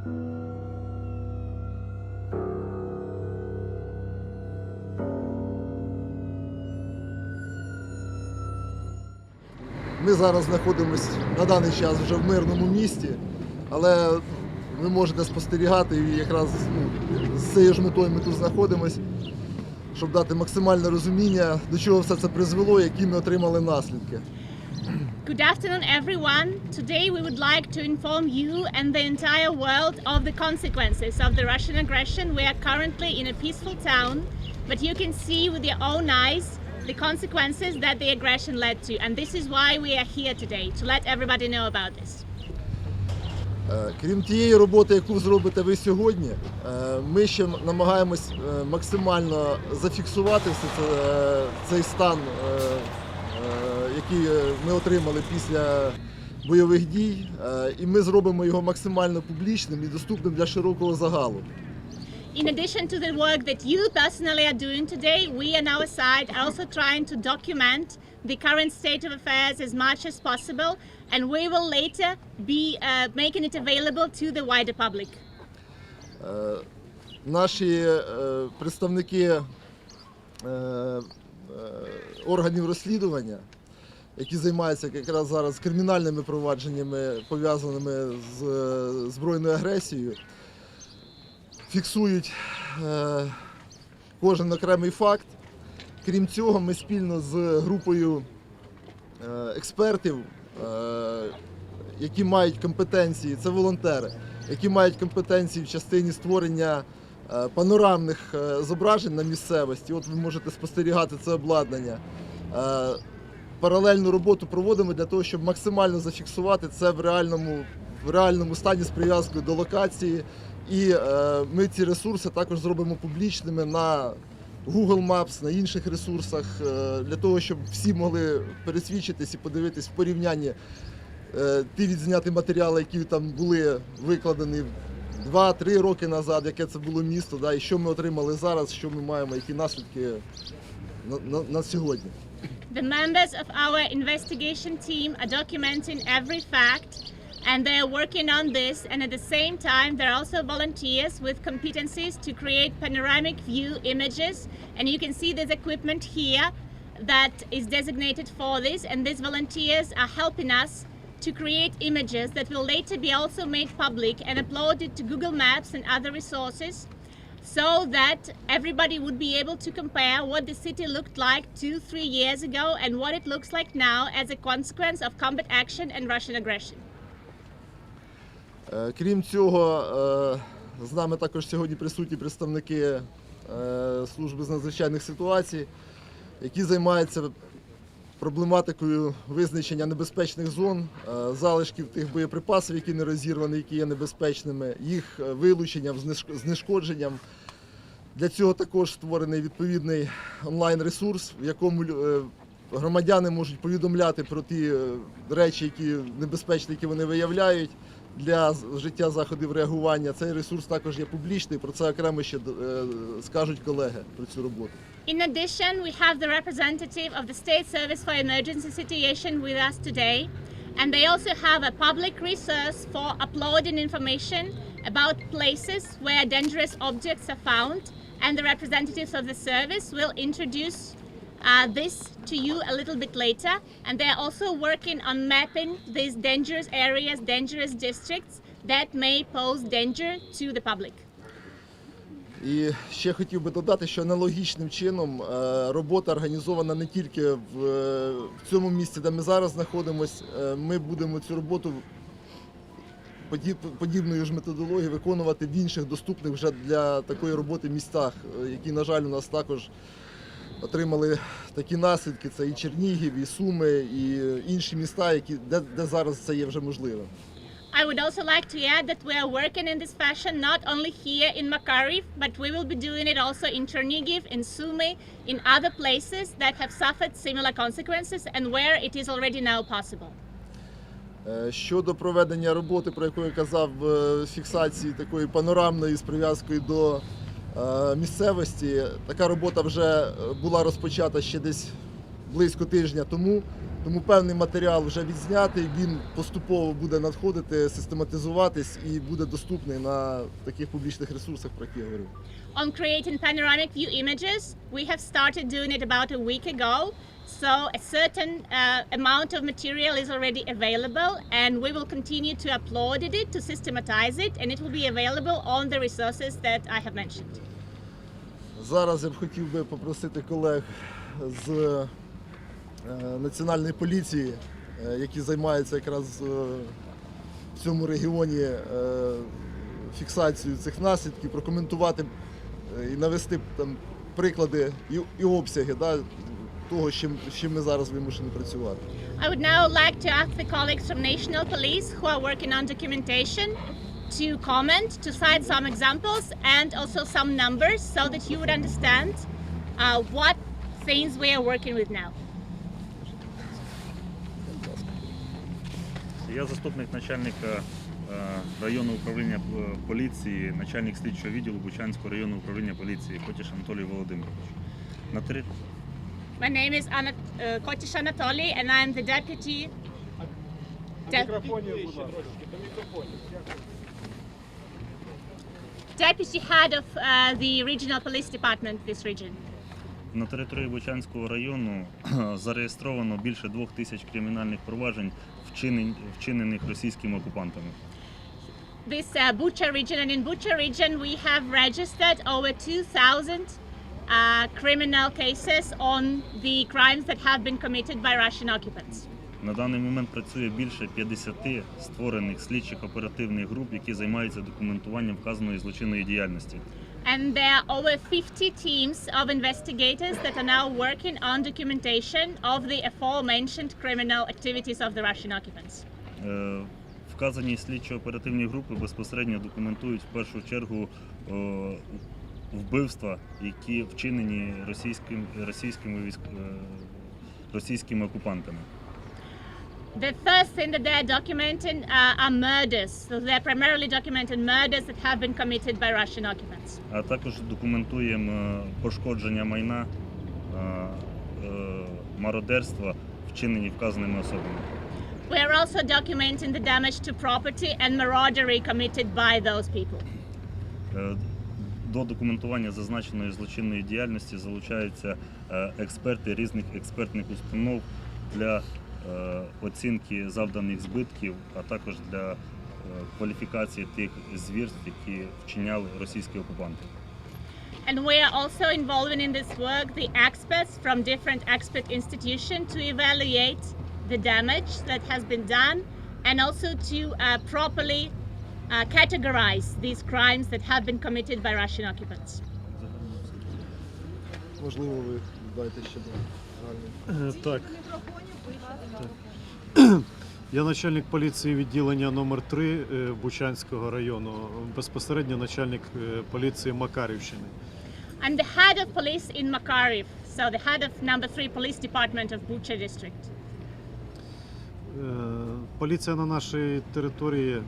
Ми зараз знаходимося на даний час вже в мирному місті, але ви можете спостерігати, і якраз з цією ж метою ми тут знаходимося, щоб дати максимальне розуміння, до чого все це призвело, які ми отримали наслідки. Good afternoon, everyone. Today we would like to inform you and the entire world of the consequences of the Russian aggression. We are currently in a peaceful town, but you can see with your own eyes the consequences that the aggression led to. And this is why we are here today, to let everybody know about this. Крім тієї роботи, яку зробите ви сьогодні, ми ще намагаємось максимально зафіксувати цей стан, який ми отримали після бойових дій, і ми зробимо його максимально публічним і доступним для широкого загалу. In addition to the work that you personally are doing today, we on our side are also trying to document the current state of affairs as much as possible, and we will later be making it available to the wider public. Наші представники органів розслідування, які займаються якраз зараз кримінальними провадженнями, пов'язаними з збройною агресією, фіксують кожен окремий факт. Крім цього, ми спільно з групою експертів, які мають компетенції, це волонтери, які мають компетенції в частині створення панорамних зображень на місцевості. От ви можете спостерігати це обладнання. Паралельну роботу проводимо для того, щоб максимально зафіксувати це в реальному стані з прив'язкою до локації. І ми ці ресурси також зробимо публічними на Google Maps, на інших ресурсах, для того, щоб всі могли пересвідчитись і подивитись в порівнянні ті відзняті матеріали, які там були викладені 2-3 роки назад, яке це було місто, і що ми отримали зараз, що ми маємо, які наслідки на сьогодні. The members of our investigation team are documenting every fact, and they are working on this, and at the same time there are also volunteers with competencies to create panoramic view images, and you can see this equipment here that is designated for this, and these volunteers are helping us to create images that will later be also made public and uploaded to Google Maps and other resources, so that everybody would be able to compare what the city looked like 2-3 years ago and what it looks like now as a consequence of combat action and Russian aggression. Крім цього, з нами також сьогодні присутні представники служби з надзвичайних ситуацій, які займаються проблематикою визначення небезпечних зон, залишків тих боєприпасів, які не розірвані, які є небезпечними, їх вилученням, знешкодженням. Для цього також створений відповідний онлайн-ресурс, в якому громадяни можуть повідомляти про ті речі, які небезпечні, які вони виявляють, для вжиття заходів реагування. Цей ресурс також є публічний, про це окремо ще скажуть колеги про цю роботу. In addition, we have the representative of the State Service for Emergency Situation with us today, and they also have a public resource for uploading information about places where dangerous objects are found, and the representatives of the service will introduce this to you a little bit later, and they are also working on mapping these dangerous areas, dangerous districts that may pose danger to the public. І ще хотів би додати, що аналогічним чином робота організована не тільки в цьому місці, де ми зараз знаходимося. Ми будемо цю роботу подібною ж методологією виконувати в інших доступних вже для такої роботи містах, які, на жаль, у нас також отримали такі наслідки. Це і Чернігів, і Суми, і інші міста, де зараз це є вже можливим. I would also like to add that we are working in this fashion not only here in Makariv, but we will be doing it also in Chernihiv, in Sumy, in other places that have suffered similar consequences and where it is already now possible. Щодо проведення роботи, про яку я казав, фіксації такої панорамної з прив'язкою до місцевості, така робота вже була розпочата ще десь близько тижня тому. Тому певний матеріал вже відзнятий, він поступово буде надходити, систематизуватись і буде доступний на таких публічних ресурсах, про які я говорив. On creating panoramic view images, we have started doing it about a week ago. So a certain amount of material is already available, and we will continue to upload it, to systematize it, and it will be available on the resources that I have mentioned. Зараз я б хотів би попросити колег з Національної поліції, які займаються якраз в цьому регіоні фіксацією цих наслідків, прокоментувати і навести там приклади і обсяги того, з чим ми зараз вимушені працювати. I would now like to ask the colleagues from National Police who are working on documentation to comment, to cite some examples and also some numbers so that you would understand what things we are working with now. Я заступник начальника районного управління поліції, начальник слідчого відділу Бучанського районного управління поліції Котіш Анатолій Володимирович. My name is Kotish Anatoly and I am the deputy head of the regional police department of this region. На території Бучанського району зареєстровано більше 2000 кримінальних проваджень, вчинених російськими окупантами. This Bucha region, and in Bucha region we have registered over 2000 criminal cases on the crimes that have been committed by Russian occupants. На даний момент працює більше 50 створених слідчих оперативних груп, які займаються документуванням вказаної злочинної діяльності. And there are over 50 teams of investigators that are now working on documentation of the aforementioned criminal activities of the Russian occupants. Вказані слідчо-оперативні групи безпосередньо документують в першу чергу вбивства, які вчинені російськими окупантами. The first thing that they're documenting are murders. So they're primarily documenting murders that have been committed by Russian occupants. А також документуємо пошкодження майна, мародерства, вчинені вказаними особами. We are also documenting the damage to property and maraudery committed by those people. До документування зазначеної злочинної діяльності залучаються експерти різних експертних установ для оцінки завданих збитків, а також для кваліфікації тих звірств, які вчиняли російські окупанти. And we are also involving in this work the experts from different expert institutions to evaluate the damage that has been done and also to properly categorize these crimes that have been committed by Russian occupants. Можливо, ви дайте ще загальний. Так. Я начальник поліції відділення номер 3 Бучанського району, безпосередньо начальник поліції Макарівщини. I'm the head of police in Makariv, so the head of number 3 police department of Bucha district. Поліція на нашій території,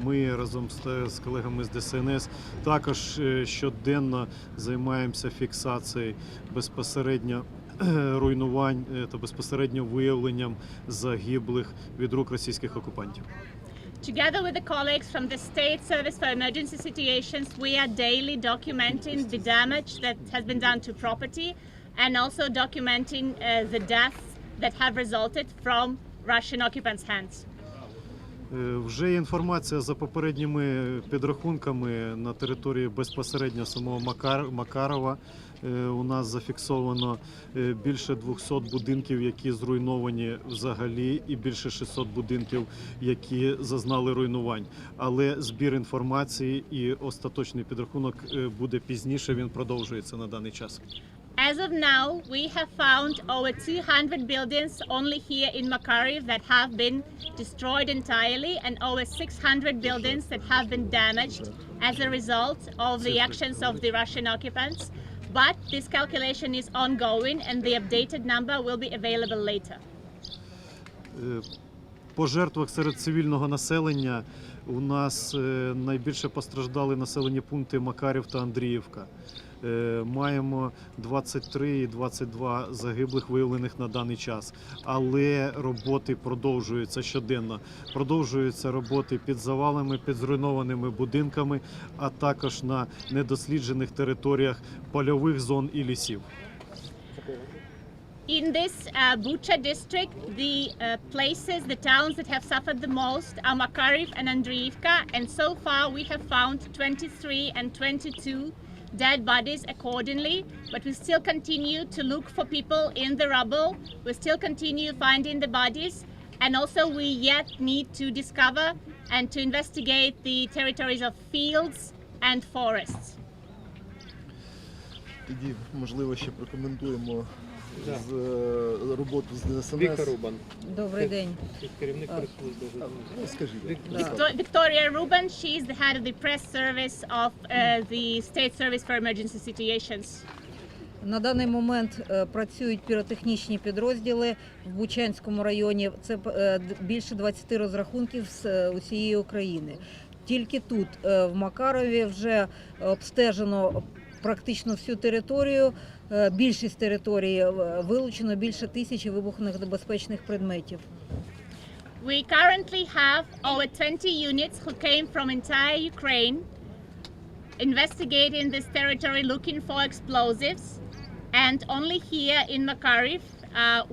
ми разом з колегами з ДСНС також щоденно займаємося фіксацією безпосередньо руйнувань та безпосередньо виявленням загиблих від рук російських окупантів. Together with the colleagues from the State Service for Emergency Situations, we are daily documenting the damage that has been done to property and also documenting the deaths that have resulted from Russian occupants' hands. Вже є інформація за попередніми підрахунками на території безпосередньо самого Макарова. У нас зафіксовано більше 200 будинків, які зруйновані взагалі, і більше 600 будинків, які зазнали руйнувань. Але збір інформації і остаточний підрахунок буде пізніше, він продовжується на даний час. As of now, we have found over 200 buildings only here in Makariv that have been destroyed entirely and over 600 buildings that have been damaged as a result of the actions of the Russian occupants. But this calculation is ongoing and the updated number will be available later. По жертвах серед цивільного населення у нас найбільше постраждали населені пункти Макарів та Андріївка. Маємо 23 і 22 загиблих виявлених на даний час. Але роботи продовжуються щоденно. Продовжуються роботи під завалами, під зруйнованими будинками, а також на недосліджених територіях польових зон і лісів. In this Bucha district, the places, the towns that have suffered the most are Makariv and Andriivka, and so far we have found 23 and 22 dead bodies accordingly, but we still continue to look for people in the rubble. We still continue finding the bodies, and also we yet need to discover and to investigate the territories of fields and forests. Тоді, можливо, ще прокоментуємо роботу з ДСНС. Віктор Рубан. Добрий день. Керівник прес-служби. Ну, скажіть. Victoria Ruben, she is the head of the press service of the State Service for Emergency Situations. На даний момент працюють піротехнічні підрозділи в Бучанському районі. Це більше 20 розрахунків з усієї України. Тільки тут, в Макарові, вже обстежено практично всю територію. Більшість території вилучено більше 1000 вибухонебезпечних предметів. We currently have over 20 units who came from entire Ukraine investigating this territory looking for explosives, and only here in Makariv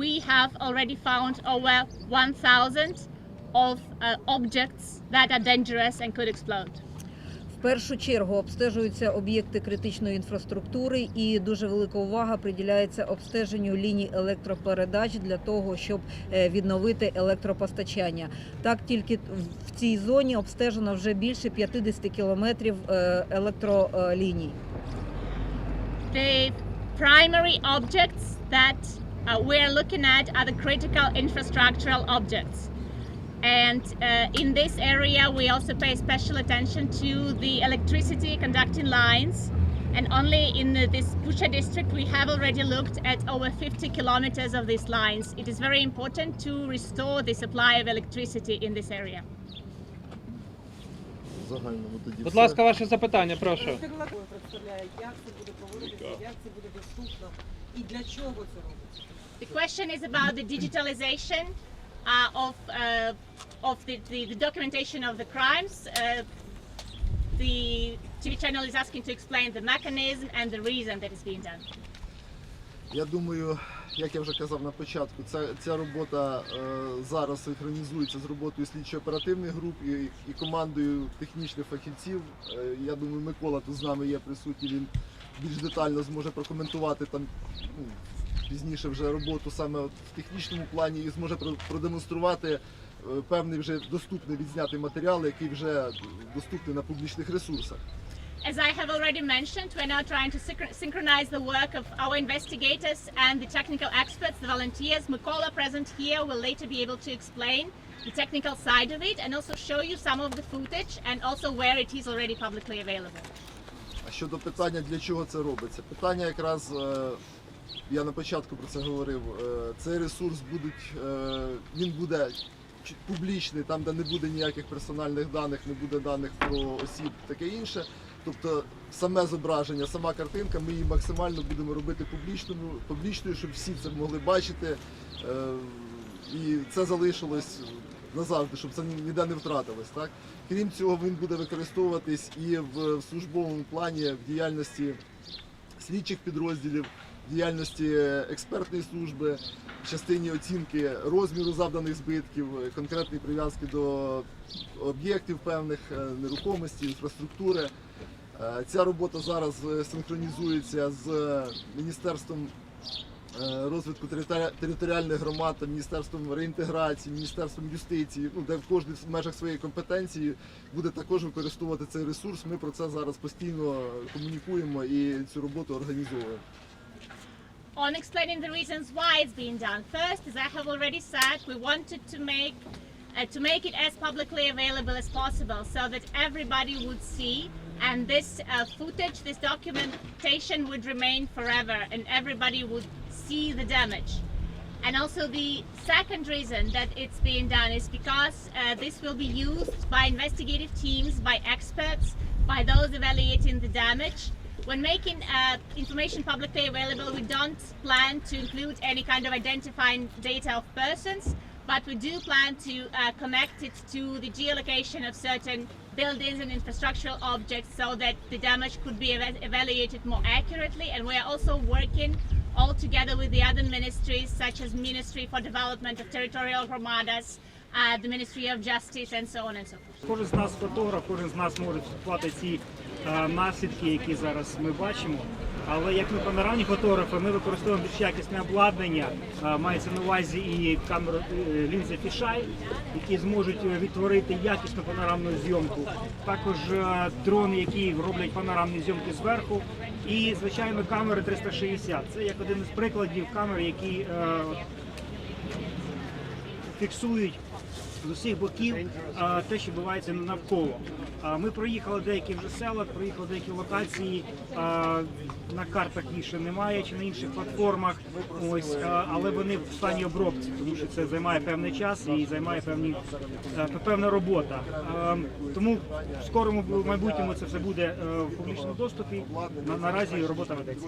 we have already found over 1,000 of objects that are dangerous and could explode. В першу чергу обстежуються об'єкти критичної інфраструктури і дуже велика увага приділяється обстеженню ліній електропередач для того, щоб відновити електропостачання. Так, тільки в цій зоні обстежено вже більше 50 кілометрів електроліній. The primary objects that we are looking at are the critical infrastructural objects. And in this area, we also pay special attention to the electricity conducting lines. And only in this Bucha district, we have already looked at over 50 kilometers of these lines. It is very important to restore the supply of electricity in this area. Будь ласка, ваше запитання, прошу. Представляє, як це буде проводитися, як це буде доступно і для чого це робиться? The question is about the digitalization of the documentation of the crimes. The TV channel is asking to explain the mechanism and the reason that is being done. Я думаю, як я вже казав на початку, ця робота зараз синхронізується з роботою слідчо-оперативних груп і командою технічних фахівців. Я думаю, Микола тут з нами є присутній, він більш детально зможе прокоментувати там пізніше вже роботу саме в технічному плані і зможе продемонструвати певний вже доступний відзнятий матеріал, який вже доступний на публічних ресурсах. As I have already mentioned, we're now trying to synchronize the work of our investigators and the technical experts, the volunteers. Mykola, present here, will later be able to explain the technical side of it and also show you some of the footage and also where it is already publicly available. А щодо питання, для чого це робиться? Питання якраз, я на початку про це говорив, цей ресурс він буде публічний, там де не буде ніяких персональних даних, не буде даних про осіб, таке інше. Тобто саме зображення, сама картинка, ми її максимально будемо робити публічною, щоб всі це могли бачити. І це залишилось назавжди, щоб це ніде не втратилось. Так? Крім цього, він буде використовуватись і в службовому плані, в діяльності слідчих підрозділів, в діяльності експертної служби, в частині оцінки розміру завданих збитків, конкретної прив'язки до об'єктів певних, нерухомості, інфраструктури. Ця робота зараз синхронізується з Міністерством розвитку територіальних громад, Міністерством реінтеграції, Міністерством юстиції, де в кожній в межах своєї компетенції буде також використовувати цей ресурс. Ми про це зараз постійно комунікуємо і цю роботу організовуємо. On explaining the reasons why it's being done. First, as I have already said, we wanted to make it as publicly available as possible so that everybody would see, and this footage, this documentation would remain forever and everybody would see the damage. And also the second reason that it's being done is because this will be used by investigative teams, by experts, by those evaluating the damage. When making information publicly available, we don't plan to include any kind of identifying data of persons, but we do plan to connect it to the geolocation of certain buildings and infrastructural objects so that the damage could be evaluated more accurately. And we are also working all together with the other ministries, such as Ministry for Development of Territorial Gromadas, the Ministry of Justice, and so on and so forth. Кожен з нас фотограф, кожен з нас може фотографувати ці наслідки, які зараз ми бачимо. Але як ми панорамні фотографи, ми використовуємо більш якісне обладнання, мається на увазі і камеру лінзи фішай, які зможуть відтворити якісну панорамну зйомку. Також дрони, які роблять панорамні зйомки зверху. І, звичайно, камери 360. Це як один із прикладів камер, які фіксують з усіх боків те, що відбувається навколо. Ми проїхали деякі вже села, проїхали деякі локації, на картах їх ще немає, чи на інших платформах, ось, але вони в стані обробки, тому що це займає певний час і займає певна робота. Тому в скорому майбутньому це все буде в публічному доступі, наразі робота ведеться.